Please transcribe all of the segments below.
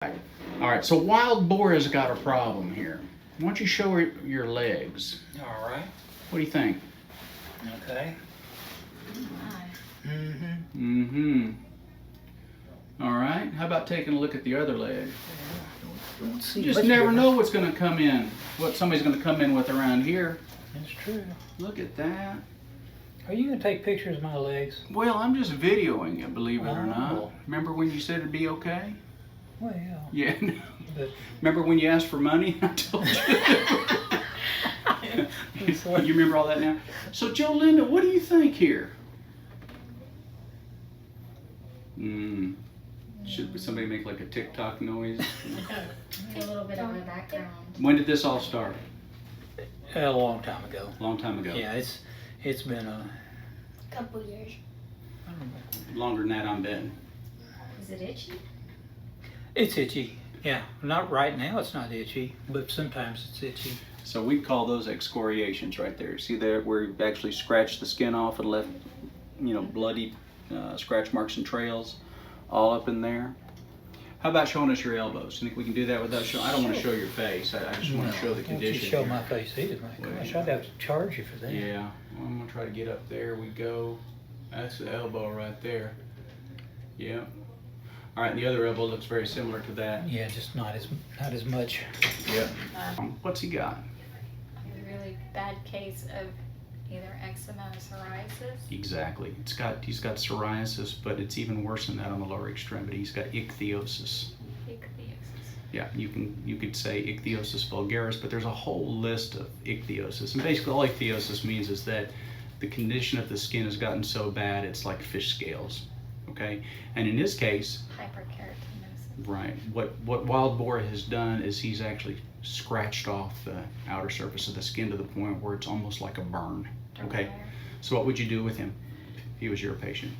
All right, so Wild Boar has got a problem here. Why don't you show her your legs? All right. What do you think? Okay. All right, how about taking a look at the other leg? Don't see You just much never difference. know what's going to come in, what somebody's going to come in with around here. That's true. Look at that. Are you gonna take pictures of my legs? Well, I'm just videoing it, believe it or not. Oh. Remember when you said it'd be okay? Well, Yeah. but Remember when you asked for money? I told you. You remember all that now? So, Joe Linda, what do you think here? Should somebody make like a TikTok noise? A little bit of a background. When did this all start? a long time ago. A long time ago. Yeah, it's been a Couple years. I don't know. Longer than that, I'm betting. Is it itchy? It's itchy. Yeah, not right now. It's not itchy, but sometimes it's itchy. So we call those excoriations right there. See there where you've actually scratched the skin off and left, bloody scratch marks and trails all up in there. How about showing us your elbows? You think we can do that without showing? I don't want to show your face. I just want to show the Don't you condition. show here. my face either. My gosh, I'd have to charge you for that. Yeah, well, I'm gonna try to get up there. We go. That's the elbow right there. Yeah. All right, and the other elbow looks very similar to that. Yeah, just not as much. Yeah. What's he got? A really bad case of either eczema or psoriasis. Exactly. He's got psoriasis, but it's even worse than that on the lower extremity. He's got ichthyosis. Ichthyosis. Yeah, you could say ichthyosis vulgaris, but there's a whole list of ichthyosis. And basically all ichthyosis means is that the condition of the skin has gotten so bad it's like fish scales. Okay? And in his case, Hyperkeratinosis. right, what Wild Boar has done is he's actually scratched off the outer surface of the skin to the point where it's almost like a burn. Okay? So what would you do with him if he was your patient?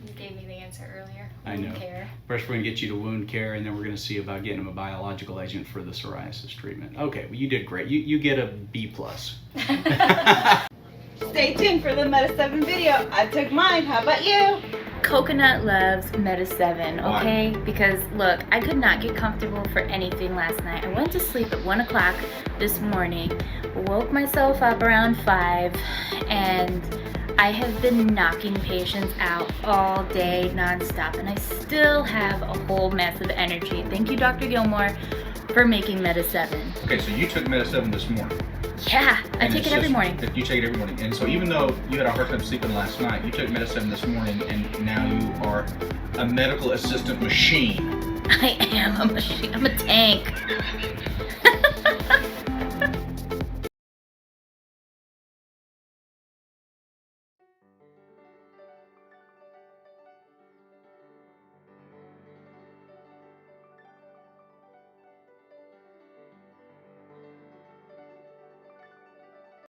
You gave me the answer earlier. I know. Wound care. First, we're going to get you to wound care, and then we're going to see about getting him a biological agent for the psoriasis treatment. Okay, well, you did great. You get a B+. Stay tuned for the Meta 7 video. I took mine. How about you? Coconut loves Meta 7, okay? Why? Because look, I could not get comfortable for anything last night. I went to sleep at 1 o'clock this morning, woke myself up around 5, and I have been knocking patients out all day nonstop, and I still have a whole mess of energy. Thank you, Dr. Gilmore, for making Meta 7. Okay, so you took Meta 7 this morning. Yeah, I And take it's it every just- morning. You take it every morning. And so even though you had a hard time sleeping last night, you took Meta 7 this morning, and now you are a medical assistant machine. I am a machine. I'm a tank.